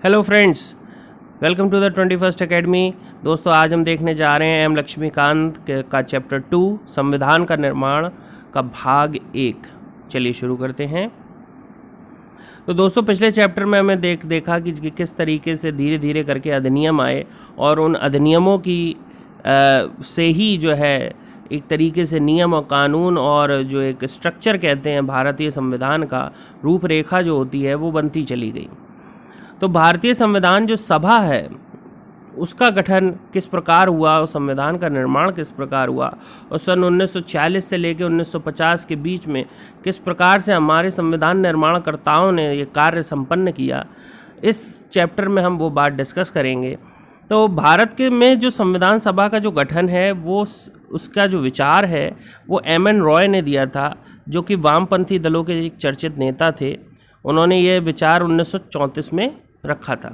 Hello friends, welcome to the 21st academy. दोस्तों, आज हम देखने जा रहे हैं एम लक्ष्मीकांत का चैप्टर 2 संविधान का निर्माण का भाग 1। चलिए शुरू करते हैं। तो दोस्तों, पिछले चैप्टर में हमें देखा कि किस तरीके से धीरे धीरे करके अधिनियम आए और उन अधिनियमों की से ही जो है एक तरीके से नियम और कानून और जो एक स्ट्रक्चर कहते हैं भारतीय संविधान का, रूपरेखा जो होती है वो बनती चली गई। तो भारतीय संविधान जो सभा है उसका गठन किस प्रकार हुआ और संविधान का निर्माण किस प्रकार हुआ और सन 1940 से लेकर 1950 के बीच में किस प्रकार से हमारे संविधान निर्माणकर्ताओं ने ये कार्य संपन्न किया, इस चैप्टर में हम वो बात डिस्कस करेंगे। तो भारत के में जो संविधान सभा का जो गठन है वो उसका जो विचार है वो एम.एन. रॉय ने दिया था, जो कि वामपंथी दलों के एक चर्चित नेता थे। उन्होंने ये विचार 1934 में रखा था।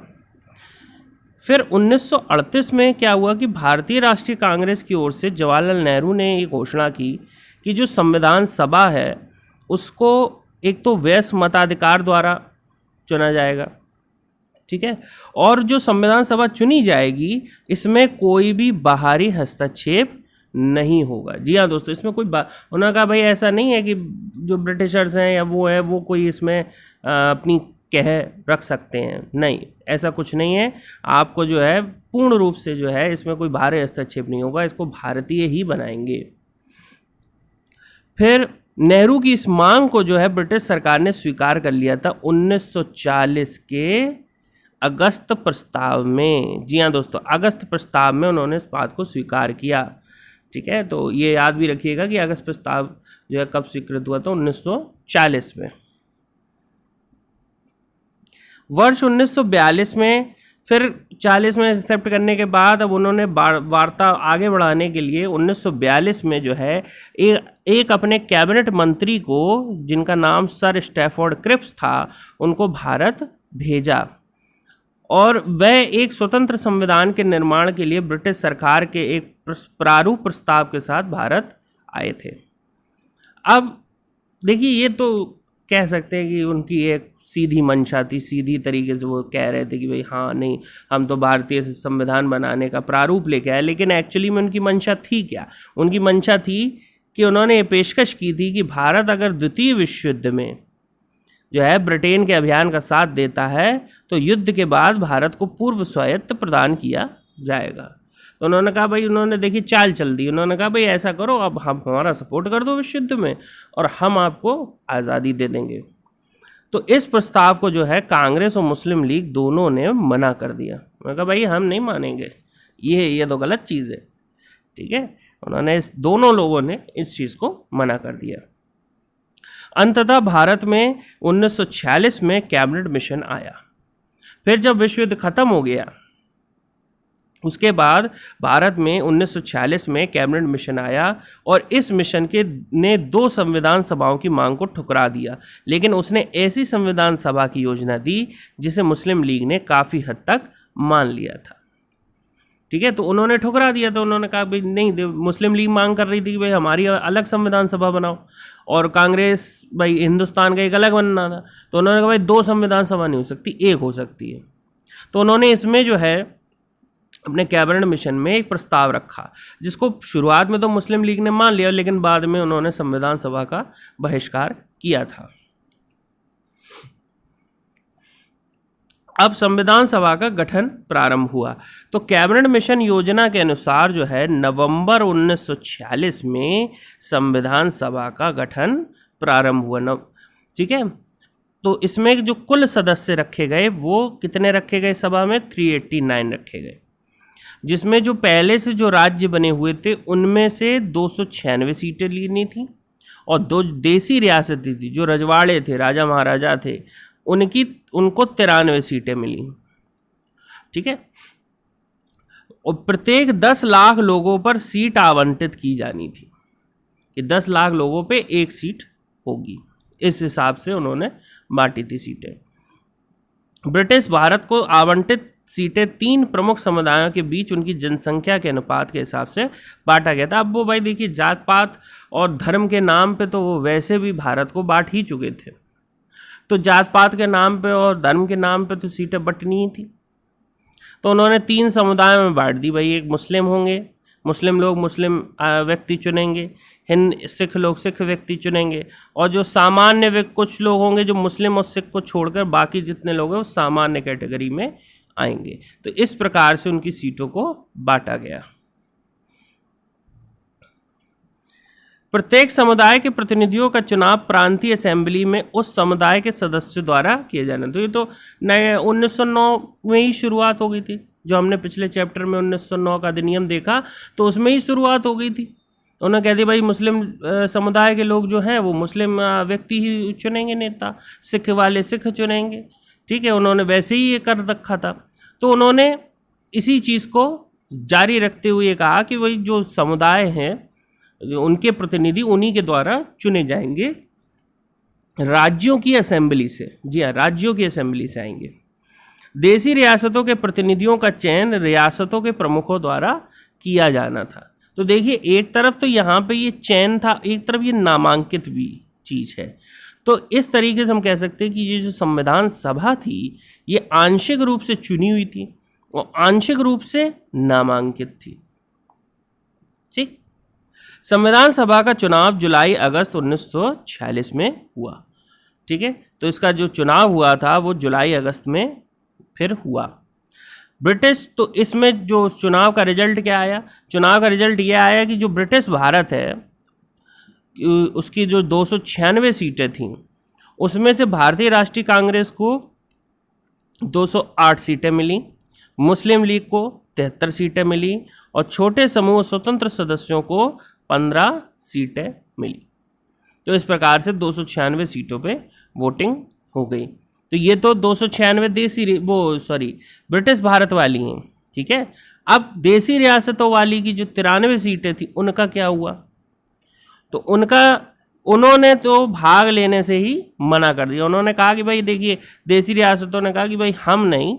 फिर 1938 में क्या हुआ कि भारतीय राष्ट्रीय कांग्रेस की ओर से जवाहरलाल नेहरू ने ये घोषणा की कि जो संविधान सभा है उसको एक तो वयस्क मताधिकार द्वारा चुना जाएगा, ठीक है, और जो संविधान सभा चुनी जाएगी इसमें कोई भी बाहरी हस्तक्षेप नहीं होगा। जी हाँ दोस्तों, इसमें कोई उन्होंने कहा भाई ऐसा नहीं है कि जो ब्रिटिशर्स हैं या वो कोई इसमें अपनी कह रख सकते हैं, नहीं, ऐसा कुछ नहीं है। आपको जो है पूर्ण रूप से जो है इसमें कोई बाहरी हस्तक्षेप नहीं होगा, इसको भारतीय ही बनाएंगे। फिर नेहरू की इस मांग को जो है ब्रिटिश सरकार ने स्वीकार कर लिया था 1940 के अगस्त प्रस्ताव में। जी हाँ दोस्तों, अगस्त प्रस्ताव में उन्होंने इस बात को स्वीकार किया, ठीक है। तो ये याद भी रखिएगा कि अगस्त प्रस्ताव जो है कब स्वीकृत हुआ था, 1940 में। वर्ष 1942 में फिर 40 में एक्सेप्ट करने के बाद अब उन्होंने वार्ता आगे बढ़ाने के लिए 1942 में जो है एक अपने कैबिनेट मंत्री को, जिनका नाम सर स्टैफोर्ड क्रिप्स था, उनको भारत भेजा और वह एक स्वतंत्र संविधान के निर्माण के लिए ब्रिटिश सरकार के एक प्रारूप प्रस्ताव के साथ भारत आए थे। अब देखिए, ये तो कह सकते हैं कि उनकी एक सीधी मंशा थी, सीधी तरीके से वो कह रहे थे कि भाई हाँ नहीं, हम तो भारतीय संविधान बनाने का प्रारूप लेके आए, लेकिन एक्चुअली में उनकी मंशा थी क्या? उनकी मंशा थी कि उन्होंने ये पेशकश की थी कि भारत अगर द्वितीय विश्व युद्ध में जो है ब्रिटेन के अभियान का साथ देता है तो युद्ध के बाद भारत को पूर्व स्वायत्त प्रदान किया जाएगा। तो उन्होंने कहा भाई, उन्होंने देखी चाल चल दी, उन्होंने कहा भाई ऐसा करो, अब हम हमारा सपोर्ट कर दो विश्व युद्ध में और हम आपको आज़ादी दे देंगे। तो इस प्रस्ताव को जो है कांग्रेस और मुस्लिम लीग दोनों ने मना कर दिया। उन्होंने कहा भाई हम नहीं मानेंगे, ये तो गलत चीज़ है, ठीक है। उन्होंने दोनों लोगों ने इस चीज़ को मना कर दिया। अंततः भारत में 1946 में कैबिनेट मिशन आया। फिर जब विश्व युद्ध खत्म हो गया उसके बाद भारत में 1946 में कैबिनेट मिशन आया और इस मिशन के ने 2 संविधान सभाओं की मांग को ठुकरा दिया, लेकिन उसने ऐसी संविधान सभा की योजना दी जिसे मुस्लिम लीग ने काफ़ी हद तक मान लिया था, ठीक है। तो उन्होंने ठुकरा दिया। तो उन्होंने कहा भाई नहीं, मुस्लिम लीग मांग कर रही थी कि भाई हमारी अलग संविधान सभा बनाओ और कांग्रेस भाई हिंदुस्तान का एक अलग बनना था। तो उन्होंने कहा भाई 2 संविधान सभा नहीं हो सकती, एक हो सकती है। तो उन्होंने इसमें जो है अपने कैबिनेट मिशन में एक प्रस्ताव रखा, जिसको शुरुआत में तो मुस्लिम लीग ने मान लिया, लेकिन बाद में उन्होंने संविधान सभा का बहिष्कार किया था। अब संविधान सभा का गठन प्रारंभ हुआ। तो कैबिनेट मिशन योजना के अनुसार जो है नवंबर 1946 में संविधान सभा का गठन प्रारंभ हुआ, ठीक है। तो इसमें जो कुल सदस्य रखे गए वो कितने रखे गए सभा में? 389 रखे गए, जिसमें जो पहले से जो राज्य बने हुए थे उनमें से 296 सीटें लेनी थी और 2 देसी रियासतें थी, जो रजवाड़े थे, राजा महाराजा थे, उनको 93 सीटें मिली, ठीक है। और प्रत्येक 10 लाख लोगों पर सीट आवंटित की जानी थी कि 10 लाख लोगों पे एक सीट होगी, इस हिसाब से उन्होंने बांटी थी सीटें। ब्रिटिश भारत को आवंटित सीटें 3 प्रमुख समुदायों के बीच उनकी जनसंख्या के अनुपात के हिसाब से बांटा गया था। अब वो भाई देखिए, जात पात और धर्म के नाम पे तो वो वैसे भी भारत को बांट ही चुके थे। तो जात पात के नाम पे और धर्म के नाम पे तो सीटें बंटनी ही थी। तो उन्होंने 3 समुदायों में बांट दी भाई, एक मुस्लिम होंगे, मुस्लिम लोग मुस्लिम व्यक्ति चुनेंगे, सिख लोग सिख व्यक्ति चुनेंगे, और जो सामान्य कुछ लोग होंगे जो मुस्लिम और सिख को छोड़कर बाकी जितने लोग हैं वो सामान्य कैटेगरी में आएंगे। तो इस प्रकार से उनकी सीटों को बांटा गया। प्रत्येक समुदाय के प्रतिनिधियों का चुनाव प्रांतीय असेंबली में उस समुदाय के सदस्यों द्वारा किया जाना। तो ये तो नए 1909 में ही शुरुआत हो गई थी, जो हमने पिछले चैप्टर में 1909 का अधिनियम देखा तो उसमें ही शुरुआत हो गई थी। उन्होंने कह दिया भाई मुस्लिम समुदाय के लोग जो हैं वो मुस्लिम व्यक्ति ही चुनेंगे नेता, सिख वाले सिख चुनेंगे, ठीक है। उन्होंने वैसे ही ये कर रखा था। तो उन्होंने इसी चीज़ को जारी रखते हुए कहा कि वही जो समुदाय हैं उनके प्रतिनिधि उन्हीं के द्वारा चुने जाएंगे राज्यों की असेंबली से। जी हाँ, राज्यों की असेंबली से आएंगे। देशी रियासतों के प्रतिनिधियों का चयन रियासतों के प्रमुखों द्वारा किया जाना था। तो देखिए, एक तरफ तो यहाँ पे ये चयन था, एक तरफ ये नामांकित भी चीज़ है। तो इस तरीके से हम कह सकते हैं कि ये जो संविधान सभा थी ये आंशिक रूप से चुनी हुई थी और आंशिक रूप से नामांकित थी। ठीक। संविधान सभा का चुनाव जुलाई अगस्त 1946 में हुआ। ठीक है, तो इसका जो चुनाव हुआ था वो जुलाई अगस्त में फिर हुआ। ब्रिटिश, तो इसमें जो चुनाव का रिजल्ट क्या आया? चुनाव का रिजल्ट ये आया कि जो ब्रिटिश भारत है उसकी जो 296 सीटें थीं उसमें से भारतीय राष्ट्रीय कांग्रेस को 208 सीटें मिली, मुस्लिम लीग को 73 सीटें मिली और छोटे समूह स्वतंत्र सदस्यों को 15 सीटें मिली। तो इस प्रकार से 296 सीटों पे वोटिंग हो गई। तो ये तो 296 ब्रिटिश भारत वाली हैं, ठीक है। अब देसी रियासतों वाली की जो 93 सीटें थी उनका क्या हुआ? तो उन्होंने तो भाग लेने से ही मना कर दिया। उन्होंने कहा कि भाई देखिए, देसी रियासतों ने कहा कि भाई हम नहीं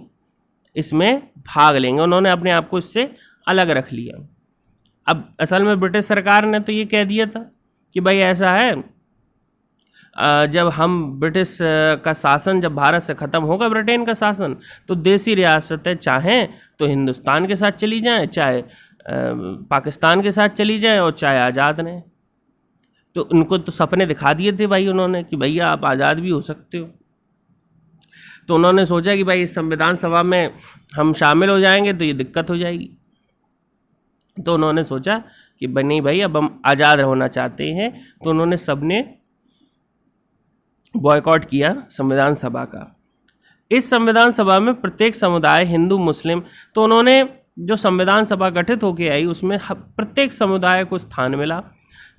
इसमें भाग लेंगे। उन्होंने अपने आप को इससे अलग रख लिया। अब असल में ब्रिटिश सरकार ने तो ये कह दिया था कि भाई ऐसा है, जब हम ब्रिटिश का शासन जब भारत से ख़त्म होगा, ब्रिटेन का शासन, तो देसी रियासतें चाहें तो हिंदुस्तान के साथ चली जाएं, चाहे पाकिस्तान के साथ चली जाएं और चाहे आज़ाद रहें। तो उनको तो सपने दिखा दिए थे भाई उन्होंने कि भैया आप आज़ाद भी हो सकते हो। तो उन्होंने सोचा कि भाई इस संविधान सभा में हम शामिल हो जाएंगे तो ये दिक्कत हो जाएगी। तो उन्होंने सोचा कि नहीं भाई, अब हम आज़ाद होना चाहते हैं। तो उन्होंने सबने बॉयकॉट किया संविधान सभा का। इस संविधान सभा में प्रत्येक समुदाय, हिंदू मुस्लिम, तो उन्होंने जो संविधान सभा गठित होकर आई उसमें प्रत्येक समुदाय को स्थान मिला।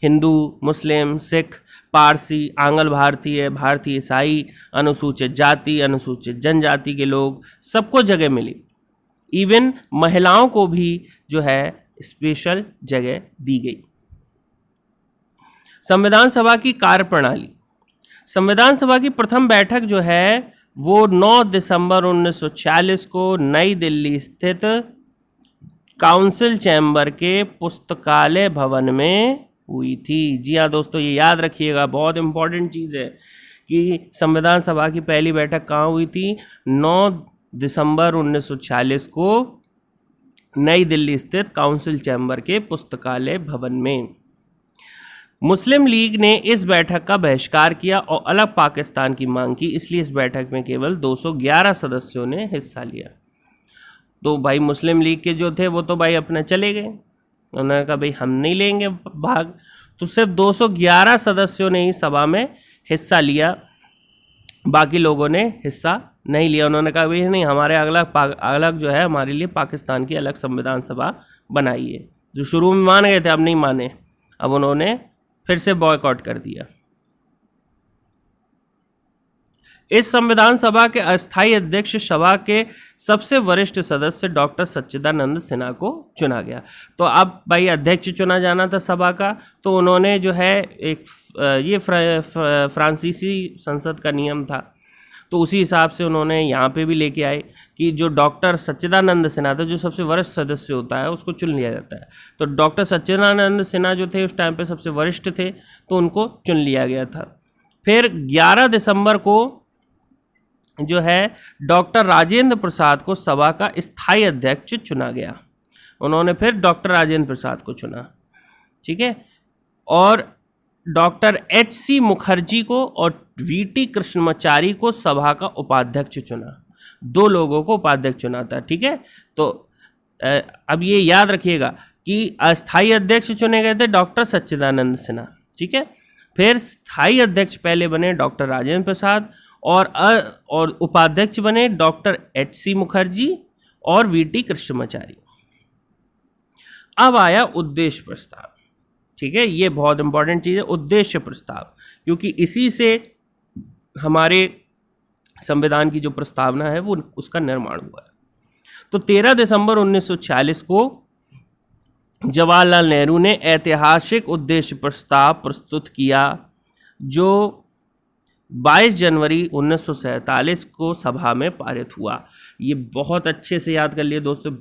हिंदू, मुस्लिम, सिख, पारसी, आंग्ल भारतीय, भारतीय ईसाई, अनुसूचित जाति, अनुसूचित जनजाति के लोग, सबको जगह मिली। इवन महिलाओं को भी जो है स्पेशल जगह दी गई। संविधान सभा की कार्यप्रणाली। संविधान सभा की प्रथम बैठक जो है वो 9 दिसंबर 1946 को नई दिल्ली स्थित काउंसिल चैम्बर के पुस्तकालय भवन में हुई थी। जी हाँ दोस्तों, ये याद रखिएगा, बहुत इंपॉर्टेंट चीज़ है कि संविधान सभा की पहली बैठक कहाँ हुई थी? 9 दिसंबर 1946 को नई दिल्ली स्थित काउंसिल चैम्बर के पुस्तकालय भवन में। मुस्लिम लीग ने इस बैठक का बहिष्कार किया और अलग पाकिस्तान की मांग की, इसलिए इस बैठक में केवल 211 सदस्यों ने हिस्सा लिया। तो भाई मुस्लिम लीग के जो थे वो तो भाई अपने चले गए, उन्होंने कहा भाई हम नहीं लेंगे भाग। तो सिर्फ 211 सदस्यों ने ही सभा में हिस्सा लिया, बाकी लोगों ने हिस्सा नहीं लिया। उन्होंने कहा भाई नहीं, हमारे अलग जो है हमारे लिए पाकिस्तान की अलग संविधान सभा बनाइए। जो शुरू में मान गए थे अब नहीं माने, अब उन्होंने फिर से बॉयकॉट कर दिया। इस संविधान सभा के अस्थायी अध्यक्ष सभा के सबसे वरिष्ठ सदस्य डॉक्टर सच्चिदानंद सिन्हा को चुना गया। तो अब भाई अध्यक्ष चुना जाना था सभा का, तो उन्होंने जो है एक ये फ्रांसीसी संसद का नियम था, तो उसी हिसाब से उन्होंने यहाँ पे भी लेके आए कि जो डॉक्टर सच्चिदानंद सिन्हा था, जो सबसे वरिष्ठ सदस्य होता है, उसको चुन लिया जाता है। तो डॉक्टर सच्चिदानंद सिन्हा जो थे उस टाइम पे सबसे वरिष्ठ थे, तो उनको चुन लिया गया था। फिर 11 दिसंबर को जो है डॉक्टर राजेंद्र प्रसाद को सभा का स्थायी अध्यक्ष चुना गया। उन्होंने फिर डॉक्टर राजेंद्र प्रसाद को चुना, ठीक है, और डॉक्टर एच.सी. मुखर्जी को और वी.टी. कृष्णमाचारी को सभा का उपाध्यक्ष चुना। 2 लोगों को उपाध्यक्ष चुना था, ठीक है। तो अब ये याद रखिएगा कि अस्थायी अध्यक्ष चुने गए थे डॉक्टर सच्चिदानंद सिन्हा, ठीक है। फिर स्थायी अध्यक्ष पहले बने डॉक्टर राजेंद्र प्रसाद और उपाध्यक्ष बने डॉक्टर एच.सी. मुखर्जी और वी.टी. कृष्णमाचारी। अब आया उद्देश्य प्रस्ताव, ठीक है, ये बहुत इंपॉर्टेंट चीज़ है, उद्देश्य प्रस्ताव, क्योंकि इसी से हमारे संविधान की जो प्रस्तावना है वो उसका निर्माण हुआ है। तो 13 दिसंबर 1946 को जवाहरलाल नेहरू ने ऐतिहासिक उद्देश्य प्रस्ताव प्रस्तुत किया, जो 22 जनवरी 1947 को सभा में पारित हुआ। ये बहुत अच्छे से याद कर लिए दोस्तों,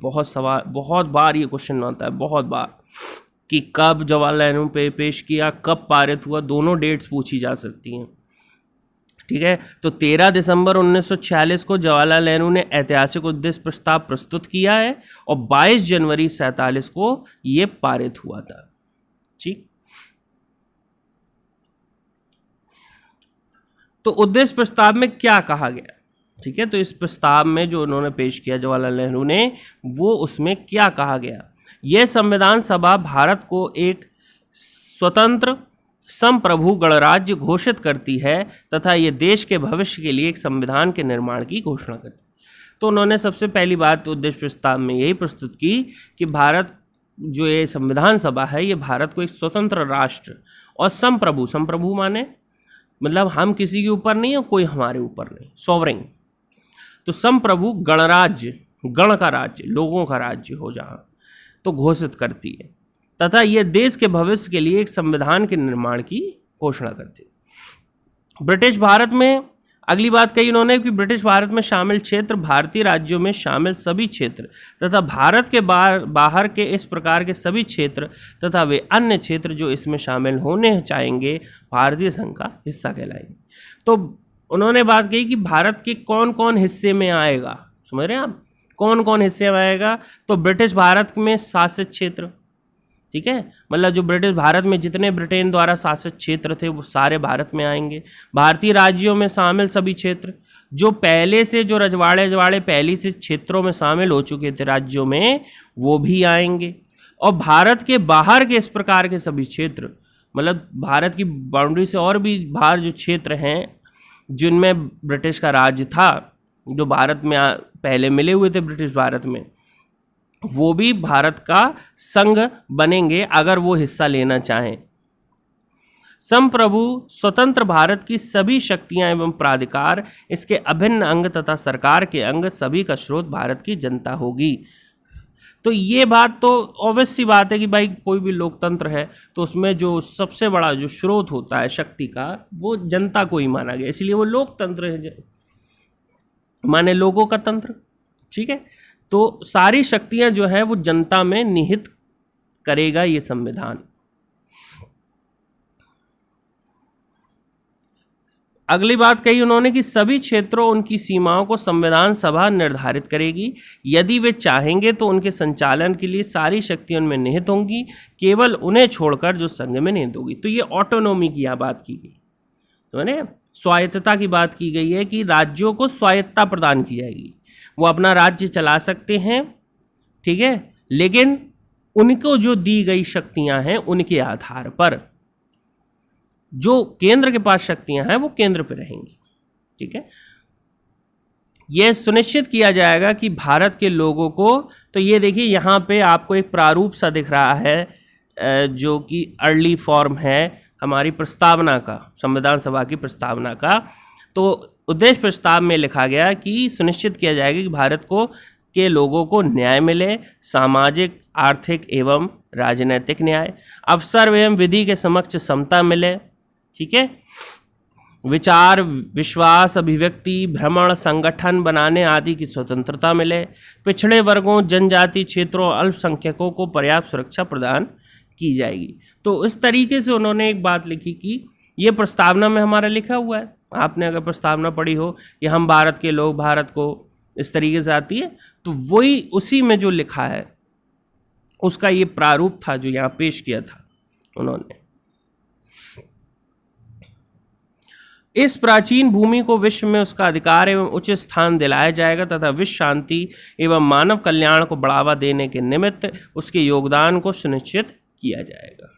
बहुत बार ये क्वेश्चन आता है, बहुत बार, कि कब जवाहरलाल नेहरू पे पेश किया, कब पारित हुआ, दोनों डेट्स पूछी जा सकती हैं, ठीक है। तो 13 दिसंबर 1946 को जवाहरलाल नेहरू ने ऐतिहासिक उद्देश्य प्रस्ताव प्रस्तुत किया है और 22 जनवरी 1947 को ये पारित हुआ था, ठीक। तो उद्देश्य प्रस्ताव में क्या कहा गया, ठीक है। तो इस प्रस्ताव में जो उन्होंने पेश किया जवाहरलाल नेहरू ने, वो उसमें क्या कहा गया, यह संविधान सभा भारत को एक स्वतंत्र संप्रभु गणराज्य घोषित करती है तथा ये देश के भविष्य के लिए एक संविधान के निर्माण की घोषणा करती है। तो उन्होंने सबसे पहली बात उद्देश्य प्रस्ताव में यही प्रस्तुत की कि भारत जो ये संविधान सभा है, ये भारत को एक स्वतंत्र राष्ट्र और संप्रभु माने मतलब हम किसी के ऊपर नहीं और कोई हमारे ऊपर नहीं, सॉवरेन, तो संप्रभु गणराज्य, गण का राज्य, लोगों का राज्य हो जहाँ, तो घोषित करती है तथा यह देश के भविष्य के लिए एक संविधान के निर्माण की घोषणा करती है। ब्रिटिश भारत में अगली बात कही उन्होंने कि ब्रिटिश भारत में शामिल क्षेत्र भारतीय राज्यों में शामिल सभी क्षेत्र तथा भारत के बाहर के इस प्रकार के सभी क्षेत्र तथा वे अन्य क्षेत्र जो इसमें शामिल होने चाहेंगे भारतीय संघ का हिस्सा कहलाएंगे। तो उन्होंने बात कही कि भारत के कौन कौन हिस्से में आएगा, समझ रहे हैं आप, कौन कौन हिस्से में आएगा। तो ब्रिटिश भारत में शासित क्षेत्र, ठीक है, मतलब जो ब्रिटिश भारत में जितने ब्रिटेन द्वारा शासित क्षेत्र थे वो सारे भारत में आएंगे। भारतीय राज्यों में शामिल सभी क्षेत्र, जो पहले से जो रजवाड़े पहले से क्षेत्रों में शामिल हो चुके थे राज्यों में, वो भी आएंगे। और भारत के बाहर के इस प्रकार के सभी क्षेत्र, मतलब भारत की बाउंड्री से और भी बाहर जो क्षेत्र हैं जिनमें ब्रिटिश का राज था, जो भारत में पहले मिले हुए थे ब्रिटिश भारत में, वो भी भारत का संघ बनेंगे अगर वो हिस्सा लेना चाहें। संप्रभु स्वतंत्र भारत की सभी शक्तियां एवं प्राधिकार, इसके अभिन्न अंग तथा सरकार के अंग सभी का स्रोत भारत की जनता होगी। तो ये बात तो ऑब्वियस सी बात है कि भाई कोई भी लोकतंत्र है तो उसमें जो सबसे बड़ा जो स्रोत होता है शक्ति का, वो जनता को ही माना गया, इसलिए वो लोकतंत्र है, माने लोगों का तंत्र, ठीक है। तो सारी शक्तियां जो है वो जनता में निहित करेगा ये संविधान। अगली बात कही उन्होंने कि सभी क्षेत्रों उनकी सीमाओं को संविधान सभा निर्धारित करेगी, यदि वे चाहेंगे तो उनके संचालन के लिए सारी शक्तियां उनमें निहित होंगी, केवल उन्हें छोड़कर जो संघ में निहित होगी। तो ये ऑटोनॉमी की यहाँ बात की गई, समझे, स्वायत्तता की बात की गई है कि राज्यों को स्वायत्तता प्रदान की जाएगी, वो अपना राज्य चला सकते हैं, ठीक है, लेकिन उनको जो दी गई शक्तियां हैं उनके आधार पर, जो केंद्र के पास शक्तियां हैं वो केंद्र पे रहेंगी, ठीक है। यह सुनिश्चित किया जाएगा कि भारत के लोगों को, तो ये देखिए यहाँ पे आपको एक प्रारूप सा दिख रहा है जो कि अर्ली फॉर्म है हमारी प्रस्तावना का, संविधान सभा की प्रस्तावना का। तो उद्देश्य प्रस्ताव में लिखा गया कि सुनिश्चित किया जाएगा कि भारत को के लोगों को न्याय मिले, सामाजिक, आर्थिक एवं राजनैतिक न्याय, अवसर एवं विधि के समक्ष समता मिले, ठीक है, विचार, विश्वास, अभिव्यक्ति, भ्रमण, संगठन बनाने आदि की स्वतंत्रता मिले, पिछड़े वर्गों, जनजाति क्षेत्रों, अल्पसंख्यकों को पर्याप्त सुरक्षा प्रदान की जाएगी। तो इस तरीके से उन्होंने एक बात लिखी कि ये प्रस्तावना में हमारा लिखा हुआ है, आपने अगर प्रस्तावना पढ़ी हो कि हम भारत के लोग, भारत को, इस तरीके से आती है, तो वही उसी में जो लिखा है उसका ये प्रारूप था जो यहाँ पेश किया था उन्होंने। इस प्राचीन भूमि को विश्व में उसका अधिकार एवं उचित स्थान दिलाया जाएगा तथा विश्व शांति एवं मानव कल्याण को बढ़ावा देने के निमित्त उसके योगदान को सुनिश्चित किया जाएगा।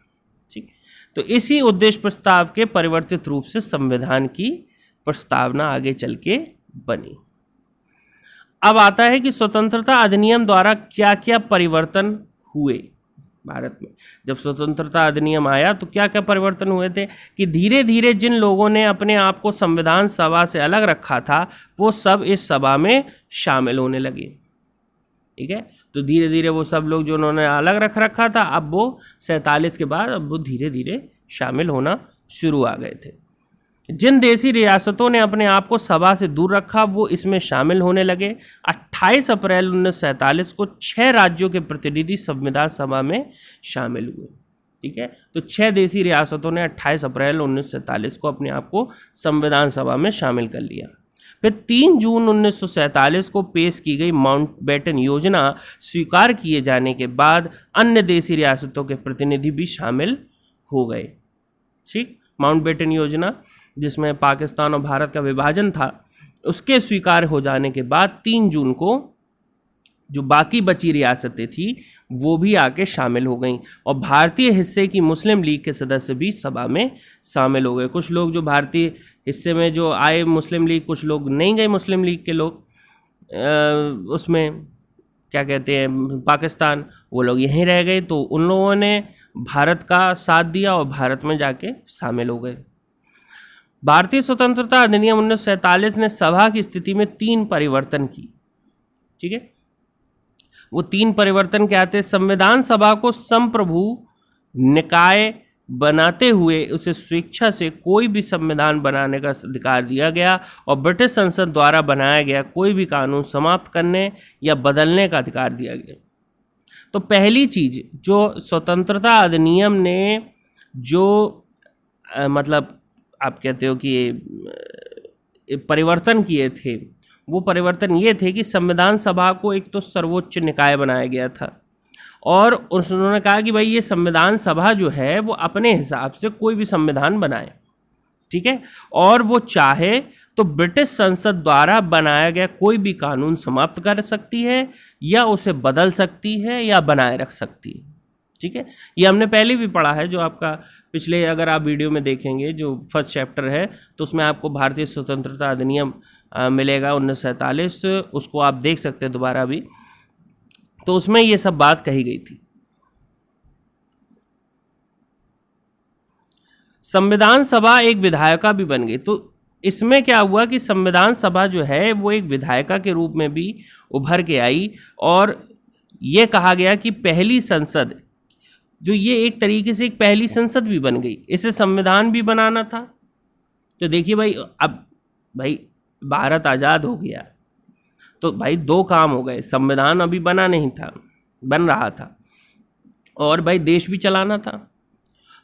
ठीक, तो इसी उद्देश्य प्रस्ताव के परिवर्तित रूप से संविधान की प्रस्तावना आगे चल के बनी। अब आता है कि स्वतंत्रता अधिनियम द्वारा क्या क्या परिवर्तन हुए भारत में। जब स्वतंत्रता अधिनियम आया तो क्या क्या परिवर्तन हुए थे कि धीरे धीरे जिन लोगों ने अपने आप को संविधान सभा से अलग रखा था वो सब इस सभा में शामिल होने लगे। ठीक है, तो धीरे धीरे वो सब लोग जो उन्होंने अलग रख रखा था, अब वो 47 के बाद अब वो धीरे धीरे शामिल होना शुरू आ गए थे। जिन देशी रियासतों ने अपने आप को सभा से दूर रखा वो इसमें शामिल होने लगे। 28 अप्रैल 1947 को 6 राज्यों के प्रतिनिधि संविधान सभा में शामिल हुए। ठीक है, तो 6 देशी रियासतों ने 28 अप्रैल 1947 को अपने आप को संविधान सभा में शामिल कर लिया। फिर 3 जून 1947 को पेश की गई माउंटबेटन योजना स्वीकार किए जाने के बाद अन्य देशी रियासतों के प्रतिनिधि भी शामिल हो गए। ठीक, माउंटबेटन योजना जिसमें पाकिस्तान और भारत का विभाजन था, उसके स्वीकार हो जाने के बाद 3 जून को जो बाकी बची रियासतें थी वो भी आके शामिल हो गईं और भारतीय हिस्से की मुस्लिम लीग के सदस्य भी सभा में शामिल हो गए। कुछ लोग जो भारतीय हिस्से में जो आए मुस्लिम लीग, कुछ लोग नहीं गए मुस्लिम लीग के लोग उसमें क्या कहते हैं पाकिस्तान, वो लोग यहीं रह गए, तो उन लोगों ने भारत का साथ दिया और भारत में जाके शामिल हो गए। भारतीय स्वतंत्रता अधिनियम 1947 ने सभा की स्थिति में 3 परिवर्तन की। ठीक है, वो 3 परिवर्तन क्या थे? संविधान सभा को संप्रभु निकाय बनाते हुए उसे स्वेच्छा से कोई भी संविधान बनाने का अधिकार दिया गया और ब्रिटिश संसद द्वारा बनाया गया कोई भी कानून समाप्त करने या बदलने का अधिकार दिया गया। तो पहली चीज जो स्वतंत्रता अधिनियम ने जो मतलब आप कहते हो कि परिवर्तन किए थे, वो परिवर्तन ये थे कि संविधान सभा को एक तो सर्वोच्च निकाय बनाया गया था और उन्होंने कहा कि भाई ये संविधान सभा जो है वो अपने हिसाब से कोई भी संविधान बनाए। ठीक है, और वो चाहे तो ब्रिटिश संसद द्वारा बनाया गया कोई भी कानून समाप्त कर सकती है या उसे बदल सकती है या बनाए रख सकती है। ठीक है, ये हमने पहले भी पढ़ा है, जो आपका पिछले अगर आप वीडियो में देखेंगे जो फर्स्ट चैप्टर है तो उसमें आपको भारतीय स्वतंत्रता अधिनियम मिलेगा 1947, उसको आप देख सकते हैं दोबारा भी, तो उसमें ये सब बात कही गई थी। संविधान सभा एक विधायिका भी बन गई, तो इसमें क्या हुआ कि संविधान सभा जो है वो एक विधायिका के रूप में भी उभर के आई और ये कहा गया कि पहली संसद जो ये एक तरीके से एक पहली संसद भी बन गई। इसे संविधान भी बनाना था। तो देखिए भाई, अब भाई भारत आज़ाद हो गया तो भाई 2 काम हो गए, संविधान अभी बना नहीं था, बन रहा था, और भाई देश भी चलाना था,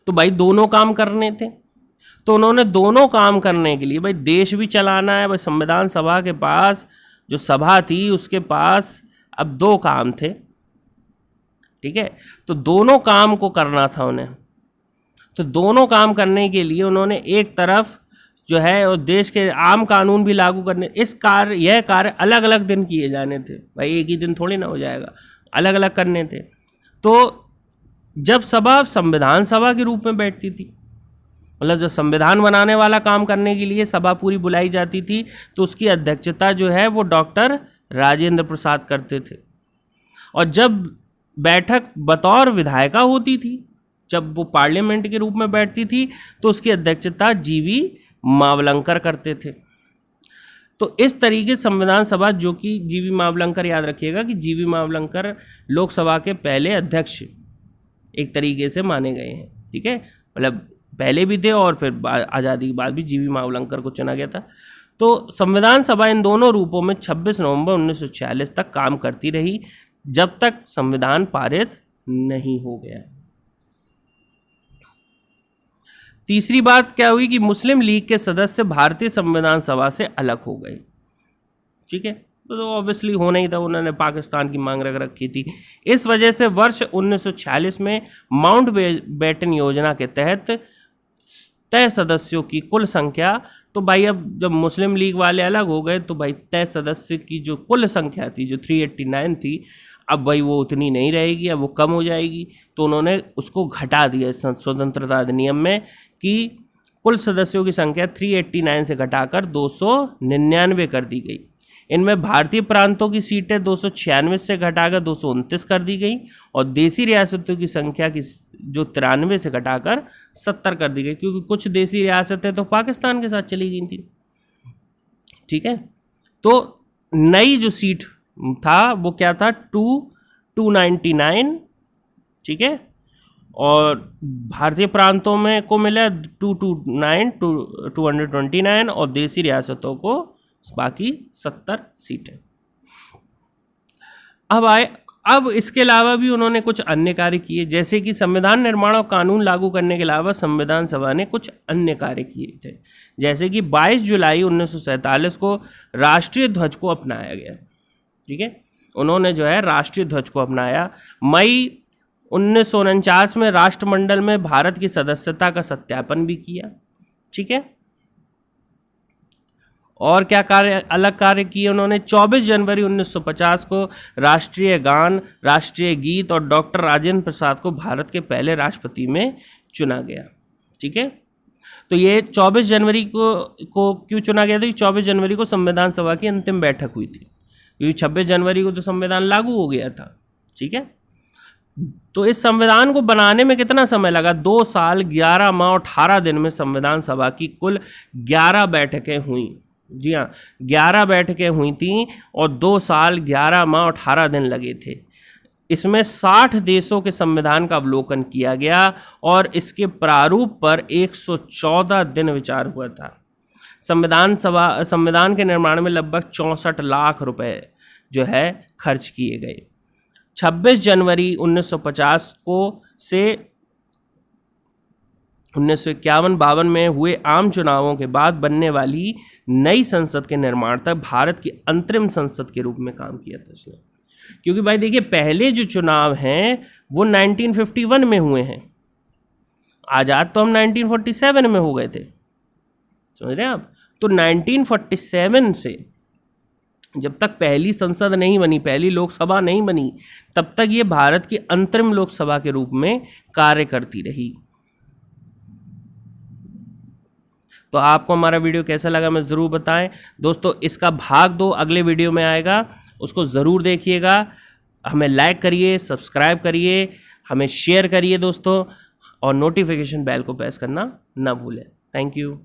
तो भाई दोनों काम करने थे। तो उन्होंने दोनों काम करने के लिए, भाई देश भी चलाना है, भाई संविधान सभा के पास जो सभा थी उसके पास अब 2 काम थे। ठीक है, तो दोनों काम को करना था उन्हें। तो दोनों काम करने के लिए उन्होंने एक तरफ जो है और देश के आम कानून भी लागू करने, यह कार्य अलग अलग दिन किए जाने थे। भाई एक ही दिन थोड़ी ना हो जाएगा, अलग अलग करने थे। तो जब सभा संविधान सभा के रूप में बैठती थी, मतलब जब संविधान बनाने वाला काम करने के लिए सभा पूरी बुलाई जाती थी तो उसकी अध्यक्षता जो है वो डॉक्टर राजेंद्र प्रसाद करते थे। और जब बैठक बतौर विधायिका होती थी, जब वो पार्लियामेंट के रूप में बैठती थी, तो उसकी अध्यक्षता जीवी मावलंकर करते थे। तो इस तरीके संविधान सभा, जो कि जीवी मावलंकर, याद रखिएगा कि जीवी मावलंकर लोकसभा के पहले अध्यक्ष एक तरीके से माने गए हैं। ठीक है, मतलब पहले भी थे और फिर आज़ादी के बाद भी जीवी मावलंकर को चुना गया था। तो संविधान सभा इन दोनों रूपों में 26 नवंबर 1946 तक काम करती रही, जब तक संविधान पारित नहीं हो गया। तीसरी बात क्या हुई कि मुस्लिम लीग के सदस्य भारतीय संविधान सभा से अलग हो गए। ठीक है, तो ऑब्वियसली होना ही था, उन्होंने पाकिस्तान की मांग रख रखी थी। इस वजह से वर्ष 1946 में माउंट बेटन योजना के तहत तय सदस्यों की कुल संख्या, तो भाई अब जब मुस्लिम लीग वाले अलग हो गए तो भाई तय सदस्य की जो कुल संख्या थी जो 389 थी, अब भाई वो उतनी नहीं रहेगी, अब वो कम हो जाएगी। तो उन्होंने उसको घटा दिया स्वतंत्रता अधिनियम में कि कुल सदस्यों की संख्या 389 से घटाकर 299 कर दी गई। इनमें भारतीय प्रांतों की सीटें 296 से घटाकर 229 कर दी गई और देसी रियासतों की संख्या की जो 93 से घटाकर 70 कर दी गई, क्योंकि कुछ देसी रियासतें तो पाकिस्तान के साथ चली गई थी। ठीक है, तो नई जो सीट था वो क्या था, 299, ठीक है, और भारतीय प्रांतों में को मिला 229 और देसी रियासतों को बाकी 70 सीटें। अब इसके अलावा भी उन्होंने कुछ अन्य कार्य किए, जैसे कि संविधान निर्माण और कानून लागू करने के अलावा संविधान सभा ने कुछ अन्य कार्य किए थे, जैसे कि 22 जुलाई 1947 को राष्ट्रीय ध्वज को अपनाया गया। ठीक है, उन्होंने जो है राष्ट्रीय ध्वज को अपनाया। मई 1949 में राष्ट्रमंडल में भारत की सदस्यता का सत्यापन भी किया। ठीक है, और क्या अलग कार्य किए उन्होंने, 24 जनवरी 1950 को राष्ट्रीय गान, राष्ट्रीय गीत और डॉक्टर राजेंद्र प्रसाद को भारत के पहले राष्ट्रपति में चुना गया। ठीक है, तो ये 24 जनवरी को क्यों चुना गया था? 24 जनवरी को संविधान सभा की अंतिम बैठक हुई थी, क्योंकि 26 जनवरी को तो संविधान लागू हो गया था। ठीक है, तो इस संविधान को बनाने में कितना समय लगा? 2 साल 11 माह 18 दिन में संविधान सभा की कुल 11 बैठकें हुई। जी हाँ, 11 बैठकें हुई थी और 2 साल 11 माह 18 दिन लगे थे। इसमें 60 देशों के संविधान का अवलोकन किया गया और इसके प्रारूप पर 114 दिन विचार हुआ था। संविधान के निर्माण में लगभग 64 लाख रुपए जो है खर्च किए गए। 26 जनवरी 1950 को से 1951-52 में हुए आम चुनावों के बाद बनने वाली नई संसद के निर्माण तक भारत की अंतरिम संसद के रूप में काम किया था इसने। क्योंकि भाई देखिए, पहले जो चुनाव हैं वो 1951 में हुए हैं, आज़ाद तो हम 1947 में हो गए थे, समझ रहे हैं आप? तो 1947 से जब तक पहली संसद नहीं बनी, पहली लोकसभा नहीं बनी, तब तक ये भारत की अंतरिम लोकसभा के रूप में कार्य करती रही। तो आपको हमारा वीडियो कैसा लगा मैं ज़रूर बताएं दोस्तों। इसका भाग 2 अगले वीडियो में आएगा, उसको ज़रूर देखिएगा। हमें लाइक करिए, सब्सक्राइब करिए, हमें शेयर करिए दोस्तों, और नोटिफिकेशन बेल को प्रेस करना ना भूलें। Thank you.